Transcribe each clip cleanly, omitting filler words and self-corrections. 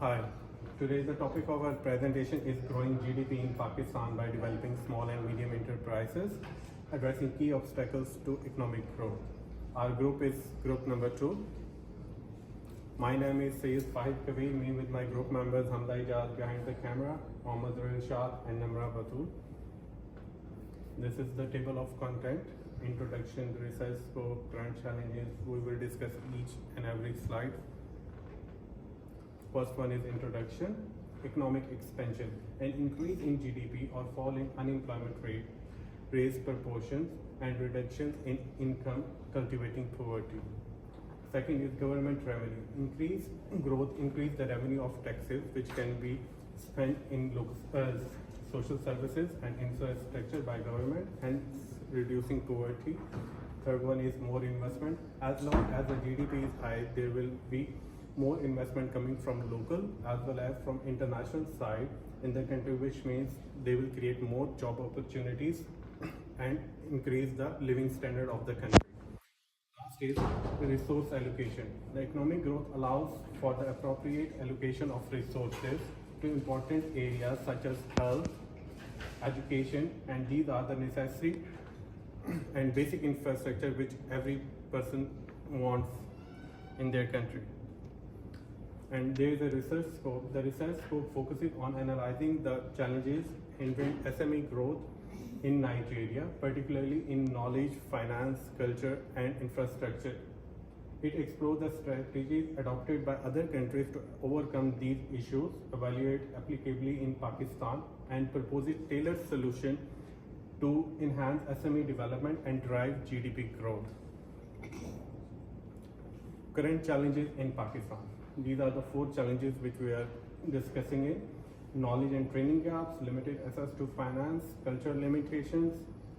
Hi. Today the topic of our presentation is growing GDP in Pakistan by developing small and medium enterprises, addressing key obstacles to economic growth. Our group is group number 2. My name is Sayyid Fahid Kabir, me with my group members Hamza Ijaz behind the camera, Mohammad Shah and Namra Batul. This is the table of content, introduction, research scope, current challenges. We will discuss each and every slide. First one is introduction, economic expansion. An increase in GDP or fall in unemployment rate, raised proportions and reductions in income cultivating poverty. Second is government revenue. Increase the revenue of taxes which can be spent in social services and infrastructure by government, hence reducing poverty. Third one is more investment. As long as the GDP is high, there will be more investment coming from local as well as from international side in the country, which means they will create more job opportunities and increase the living standard of the country. Last is the resource allocation. The economic growth allows for the appropriate allocation of resources to important areas such as health, education, and these are the necessary and basic infrastructure which every person wants in their country. And there is a research scope. The research scope focuses on analyzing the challenges hindering SME growth in Nigeria, particularly in knowledge, finance, culture, and infrastructure. It explores the strategies adopted by other countries to overcome these issues, evaluate applicably in Pakistan, and proposes tailored solutions to enhance SME development and drive GDP growth. Current challenges in Pakistan. These are the 4 challenges which we are discussing in. Knowledge and training gaps, limited access to finance, cultural limitations,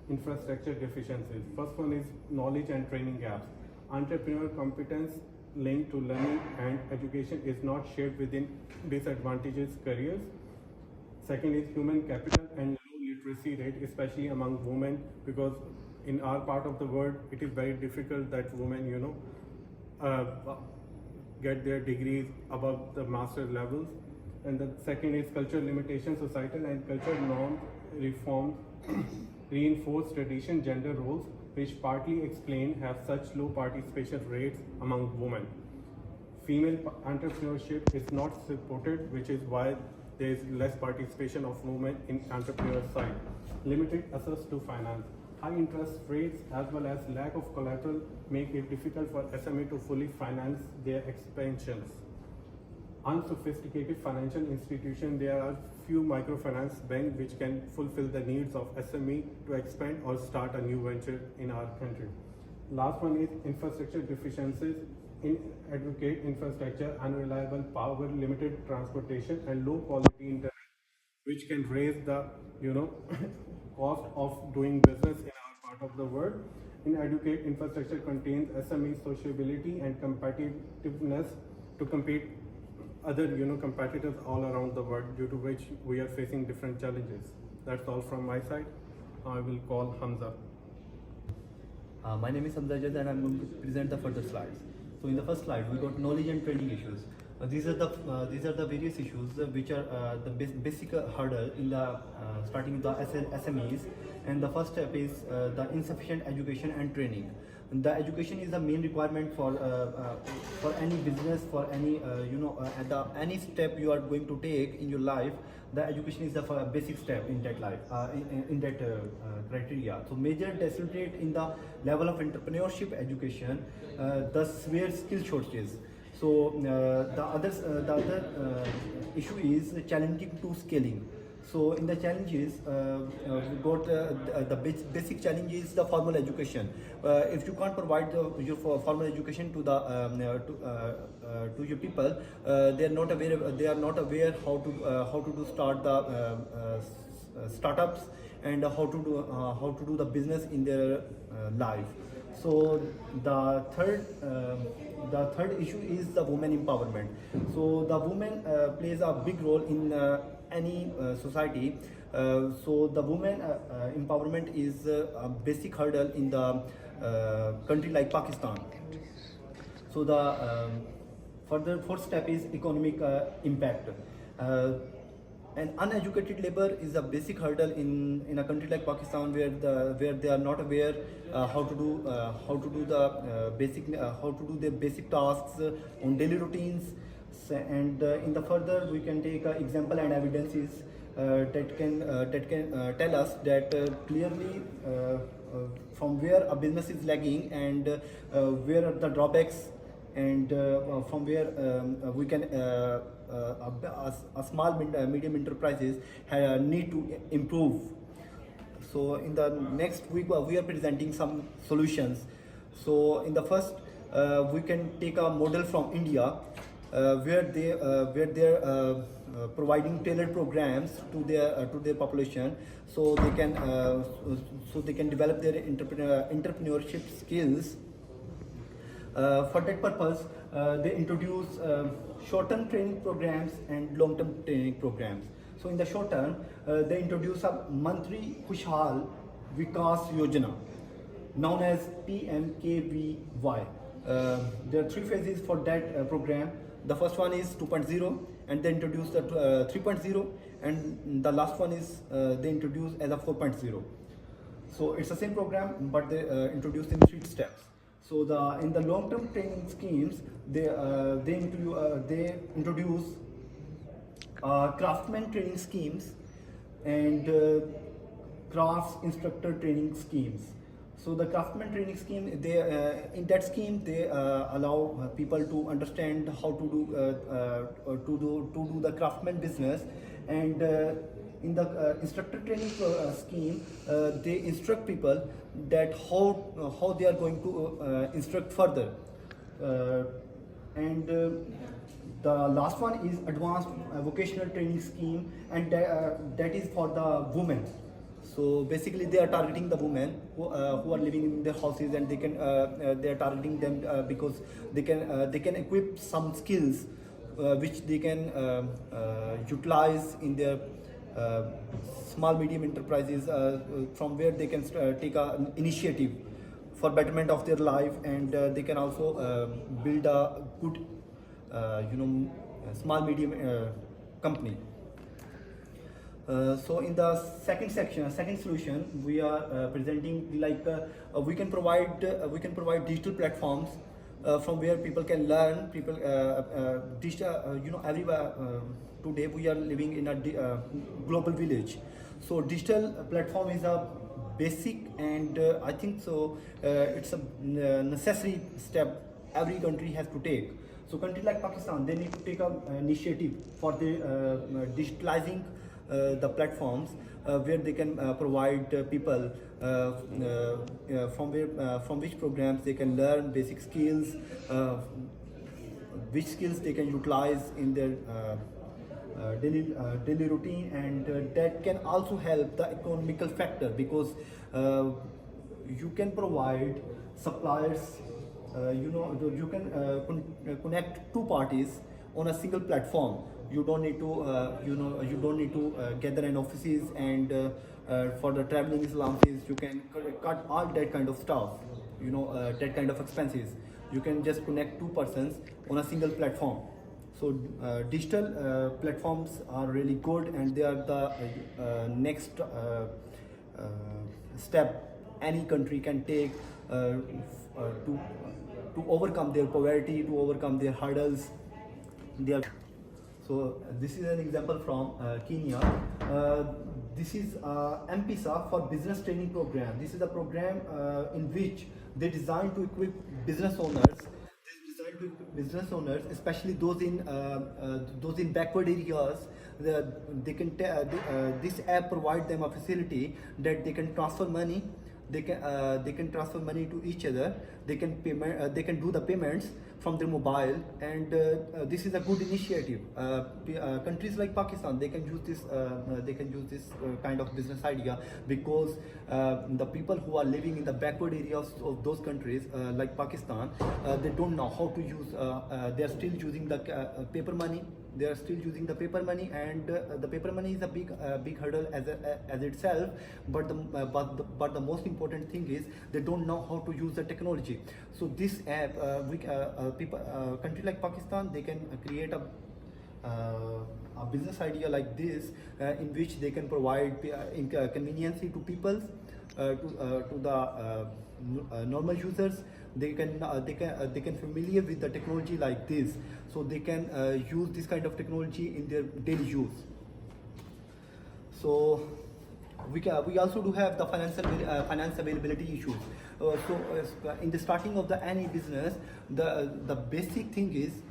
infrastructure deficiencies. First one is knowledge and training gaps. Entrepreneurial competence linked to learning and education is not shared within disadvantaged careers. Second is human capital and low literacy rate, especially among women, because in our part of the world, it is very difficult that women, get their degrees above the master levels. And the second is cultural limitation. Societal and cultural norms reforms reinforce tradition gender roles, which partly explain have such low participation rates among women. Female entrepreneurship is not supported, which is why there is less participation of women in entrepreneur side. Limited access to finance. High interest rates as well as lack of collateral make it difficult for SME to fully finance their expansions. Unsophisticated financial institutions. There are few microfinance banks which can fulfill the needs of SME to expand or start a new venture in our country. Last one is infrastructure deficiencies. Inadequate infrastructure, unreliable power, limited transportation, and low quality internet, which can raise the cost of doing business in our part of the world. Inadequate infrastructure contains SME sociability and competitiveness to compete other competitors all around the world, due to which we are facing different challenges. That's all from my side. I will call Hamza. My name is Hamza Ijaz and I'm going to present the further slides. So in the first slide, we got knowledge and training issues. These are the various issues which are the basic hurdle in the starting with the SMEs. And the first step is the insufficient education and training. The education is the main requirement for any business, for any any step you are going to take in your life. The education is the basic step in that life, in that criteria. So major deteriorate in the level of entrepreneurship education, thus severe skill shortages. So the other issue is challenging to scaling. So in the challenges, we got the basic challenge is the formal education. If you can't provide your formal education to the to your people, they are not aware how to start the startups and how to do the business in their life. So the third issue is the women empowerment. So the woman plays a big role in any society. So the women empowerment is a basic hurdle in the country like Pakistan. So Further, fourth step is economic impact. And uneducated labor is a basic hurdle in a country like Pakistan, where they are not aware how to do the basic tasks on daily routines. And in the further, we can take example and evidences that can tell us that clearly from where a business is lagging, and where are the drawbacks, and from where we can a small medium enterprises need to improve. So in the next week we are presenting some solutions. So in the first, we can take a model from India, where they are providing tailored programs to their population, so they can develop their entrepreneurship skills. For that purpose, they introduce short-term training programs and long-term training programs. So in the short term, they introduce a Mantri Khushhal Vikas Yojana, known as PMKVY. There are three phases for that program. The first one is 2.0, and they introduce the 3.0, and the last one is they introduce as a 4.0. So it's the same program, but they introduced in 3 steps. So in the long-term training schemes, they introduce craftsman training schemes and crafts instructor training schemes. So the craftsman training scheme, in that scheme they allow people to understand how to do the craftsman business, and in the instructor training scheme, they instruct people that how they are going to instruct further, and the last one is advanced vocational training scheme, and that is for the women. So basically they are targeting the women who are living in their houses, and they are targeting them because they can equip some skills which they can utilize in their small medium enterprises, from where they can take an initiative for betterment of their life, and they can also build a good small medium company. So in the second solution, we are presenting like we can provide digital platforms from where people can learn. Digital, everywhere today we are living in a global village. So digital platform is a basic, and I think so it's a necessary step every country has to take. So country like Pakistan, they need to take an initiative for the digitalizing the platforms where they can provide people from which programs they can learn basic skills, which skills they can utilize in their daily routine, and that can also help the economical factor, because you can provide suppliers, you can connect two parties on a single platform. You don't need to gather in offices, and for the traveling allowances you can cut all that kind of stuff, that kind of expenses. You can just connect two persons on a single platform. So digital platforms are really good, and they are the next step any country can take to overcome their poverty, to overcome their hurdles. So this is an example from Kenya. This is M-PESA for business training program. This is a program in which they designed to equip business owners. Especially those in backward areas. This app provides them a facility that they can transfer money. They can transfer money to each other. They can do the payments from their mobile, and this is a good initiative. Countries like Pakistan, they can use this kind of business idea, because the people who are living in the backward areas of those countries like Pakistan, they don't know how to use. They are still using the paper money. And the paper money is a big hurdle as itself. But the most important thing is they don't know how to use the technology. So this app, country like Pakistan, they can create a business idea like this in which they can provide conveniency to people, to the normal users. They can familiar with the technology like this, so they can use this kind of technology in their daily use. So we also do have the finance availability issues. In the starting of any business, the basic thing is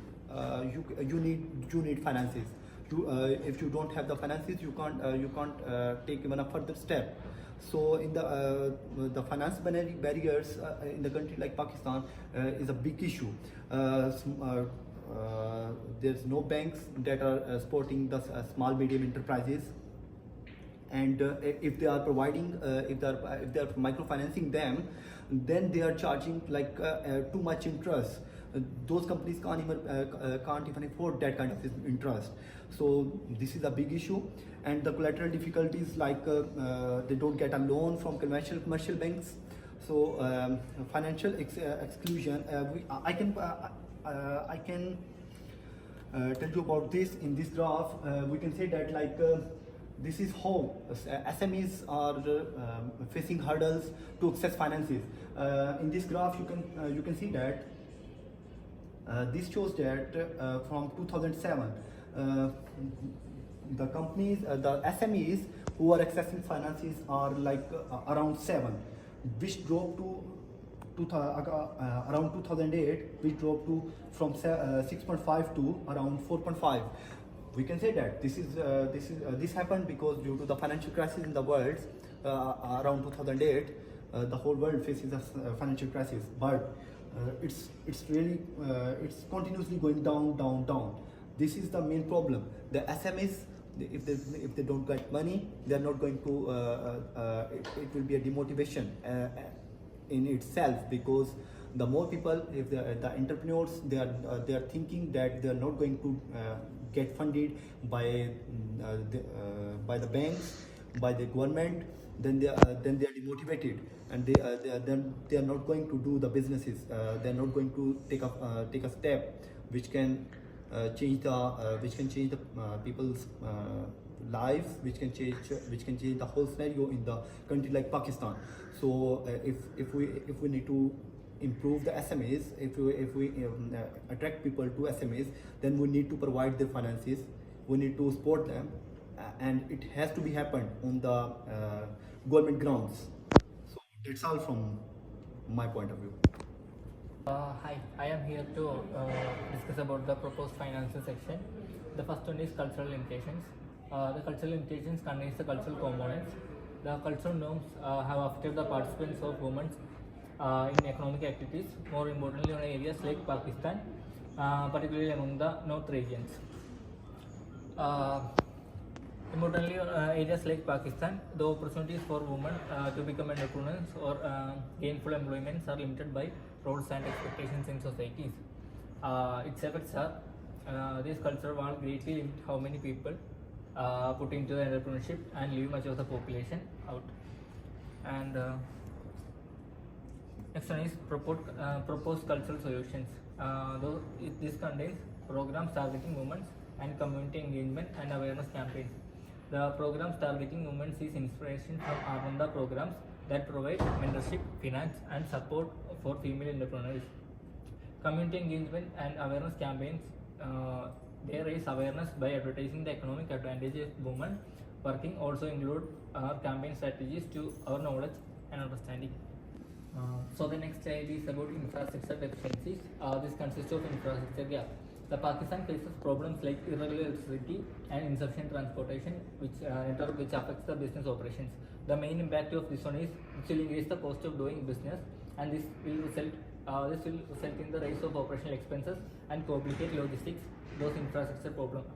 you need finances. If you don't have the finances, you can't take even a further step. So in the finance barriers in the country like Pakistan is a big issue. There's no banks that are supporting the small medium enterprises, and if they are providing if they are microfinancing them, then they are charging like too much interest. Those companies can't even afford that kind of interest. So this is a big issue. And the collateral difficulties, like they don't get a loan from commercial banks. So financial exclusion. I can tell you about this in this graph. We can say that this is how SMEs are facing hurdles to access finances. In this graph, you can see that this shows that from 2007, the companies, the SMEs who are accessing finances are around 7, which dropped to around 2008, which dropped to from 6.5 to around 4.5. We can say that this happened because due to the financial crisis in the world around 2008, the whole world faces a financial crisis. But it's continuously going down. This is the main problem. The SMEs, if they don't get money, they're not going to. It will be a demotivation in itself, because the more people, if the entrepreneurs, they are thinking that they are not going to get funded by the banks, by the government, then they are demotivated, and they are not going to do the businesses. They are not going to take a step which can change the people's lives, which can change the whole scenario in the country like Pakistan. So if we need to improve the SMEs, if we attract people to SMEs, then we need to provide their finances, we need to support them, and it has to be happened on the government grounds. So that's all from my point of view. Hi, I am here to discuss about the proposed financial section. The first one is cultural limitations. The cultural limitations contains the cultural components. The cultural norms have affected the participants of women in economic activities, more importantly on areas like Pakistan, particularly among the north regions. Importantly, areas like Pakistan, the opportunities for women to become entrepreneurs or gainful employments are limited by roles and expectations in societies. Its effects are this cultural wall greatly limit how many people put into the entrepreneurship and leave much of the population out. And next one is proposed cultural solutions. This contains programs targeting women and community engagement and awareness campaigns. The programs targeting women is inspiration from Arnanda programs that provide mentorship, finance, and support for female entrepreneurs. Community engagement and awareness campaigns, they raise awareness by advertising the economic advantages of women working. Also include campaign strategies to our knowledge and understanding. So the next slide is about infrastructure deficiencies. This consists of infrastructure gap. The Pakistan faces problems like irregular electricity and insufficient transportation, which affects the business operations. The main impact of this one is it will increase the cost of doing business, and this will result in the rise of operational expenses and complicate logistics, those infrastructure problems.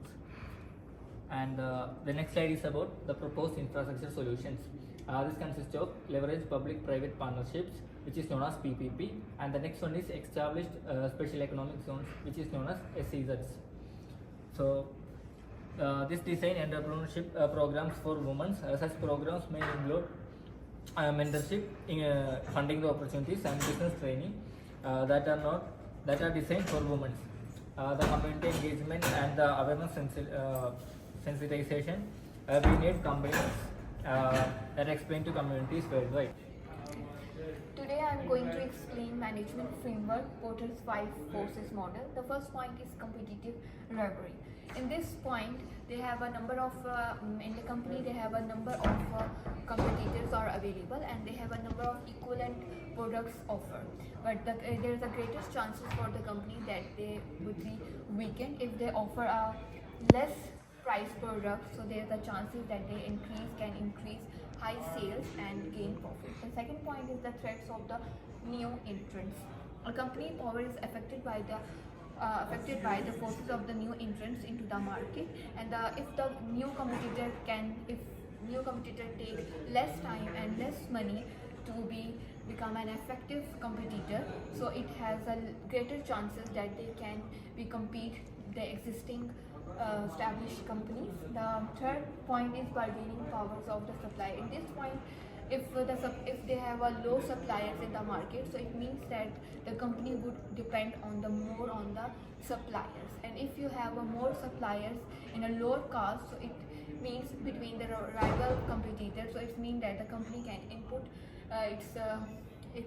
And the next slide is about the proposed infrastructure solutions. This consists of leverage public-private partnerships, which is known as PPP, and the next one is established special economic zones, which is known as SEZs. So this design entrepreneurship programs for women. Such programs may include mentorship, funding the opportunities, and business training that are not that are designed for women. The community engagement and the awareness sensitization. We need companies that explain to communities worldwide. Today I am going to explain management framework Porter's 5 forces model. The first point is competitive rivalry. In this point, they have a number of in the company they have a number of competitors are available, and they have a number of equivalent products offered. But there is a greatest chances for the company that they would be weakened if they offer a less price product. So there is a chances that they can increase high sales and gain profit. The second point is the threats of the new entrants. A company power is affected by the forces of the new entrants into the market, and if new competitor take less time and less money to become an effective competitor, so it has a greater chances that they can compete the existing established companies. The third point is bargaining powers of the supplier. In this point, if they have a low suppliers in the market, so it means that the company would depend on more on the suppliers. And if you have more suppliers in a lower cost, so it means between the rival competitors, so it means that the company can input its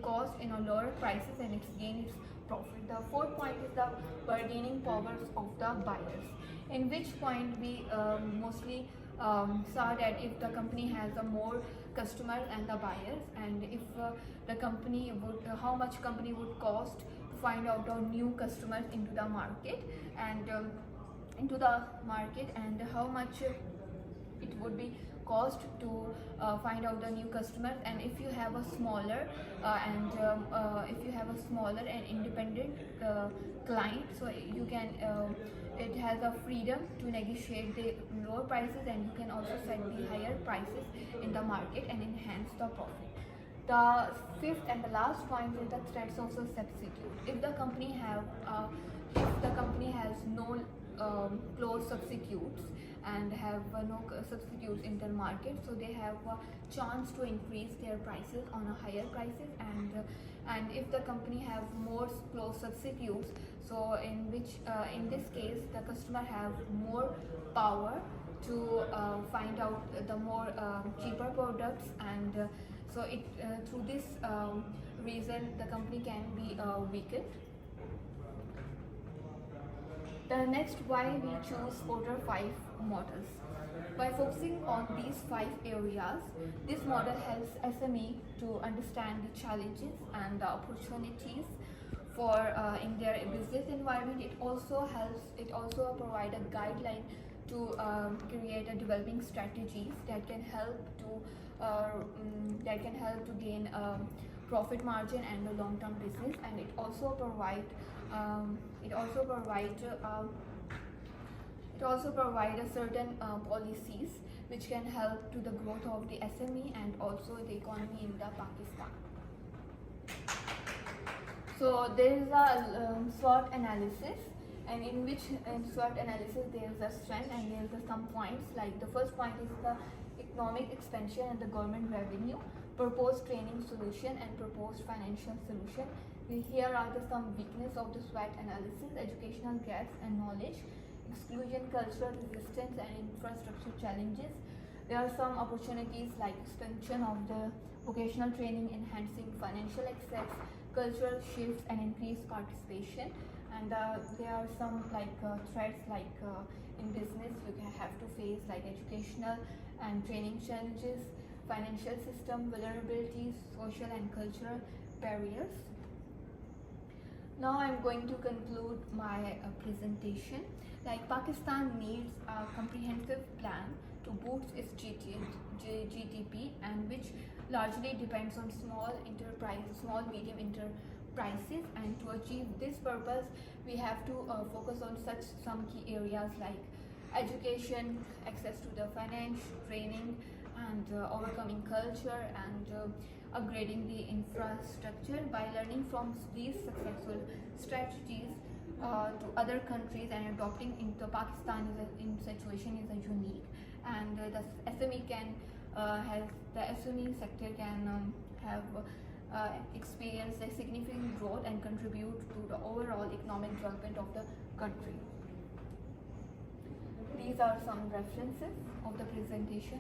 cost in a lower prices and its gain its profit. The fourth point is the bargaining powers of the buyers, in which point we mostly saw that if the company has a more customers and the buyers, and if the company would how much company would cost to find out the new customers into the market, and how much it would be cost to find out the new customers. And if you have a smaller and independent client, so you can it has a freedom to negotiate the lower prices, and you can also set the higher prices in the market and enhance the profit. The fifth and the last point is the threats of the substitute. If the company has no close substitutes and have no substitutes in the market, so they have a chance to increase their prices on a higher prices. And if the company have more close substitutes, so in this case the customer have more power to find out the more cheaper products, and so it through this reason the company can be weakened. The next why we choose Porter 5 models. By focusing on these 5 areas, this model helps SME to understand the challenges and the opportunities for in their business environment. It also provide a guideline to create a developing strategies that can help to gain profit margin and a long-term business. And it also provide a certain policies which can help to the growth of the SME and also the economy in the Pakistan. So there is a SWOT analysis, and in SWOT analysis there is a strength and there is some points. Like the first point is the economic expansion and the government revenue, proposed training solution and proposed financial solution. Here are some weakness of the SWOT analysis: educational gaps and knowledge, exclusion, cultural resistance and infrastructure challenges. There are some opportunities like extension of the vocational training, enhancing financial access, cultural shifts and increased participation. And there are some threats in business you have to face, like educational and training challenges, financial system vulnerabilities, social and cultural barriers. Now I'm going to conclude my presentation. Like Pakistan needs a comprehensive plan to boost its GDP, and which largely depends on small medium enterprises. And to achieve this purpose, we have to focus on some key areas like education, access to the finance, training, and overcoming culture, and upgrading the infrastructure. By learning from these successful strategies to other countries and adopting into Pakistan situation is a unique. And the SME sector can have experience a significant growth and contribute to the overall economic development of the country. These are some references of the presentation.